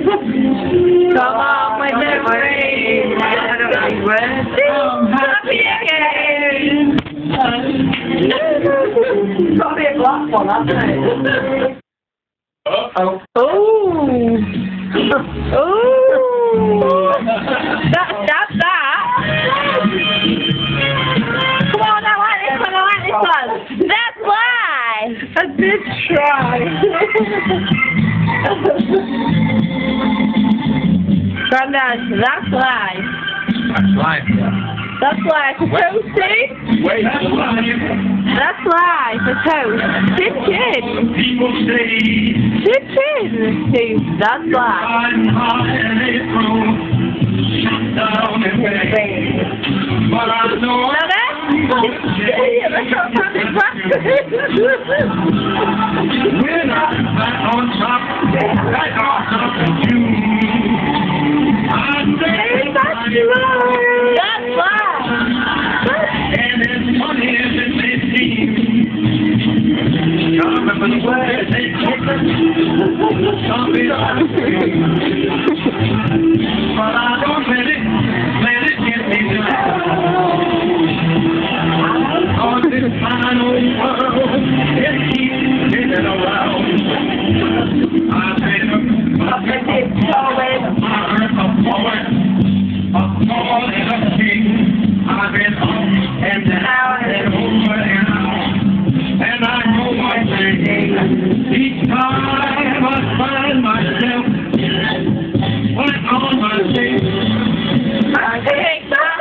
Come on, my memory. Happy again. Got me a black one, hasn't it? Oh. Oh. Oh. That's that. Come on, I like this one. That's why. I did try. Grandad, that's life. That's life. That's life for toasty. Wait, That's life for toast. Chin chin. people say Chin chin. That's life. I'm high and it's through. Shut down and bang. But I know Now that? when I'm back on top, right on top of you. I'm saying That's life. and as funny as it may seem, I remember the way they took it. Some it up. But I don't let it get me down. On this fine old world, it keeps spinning around. I've been a poet, a king. I've been up and down and over and out. And I know one thing, each time I find myself back on my feet. I think that's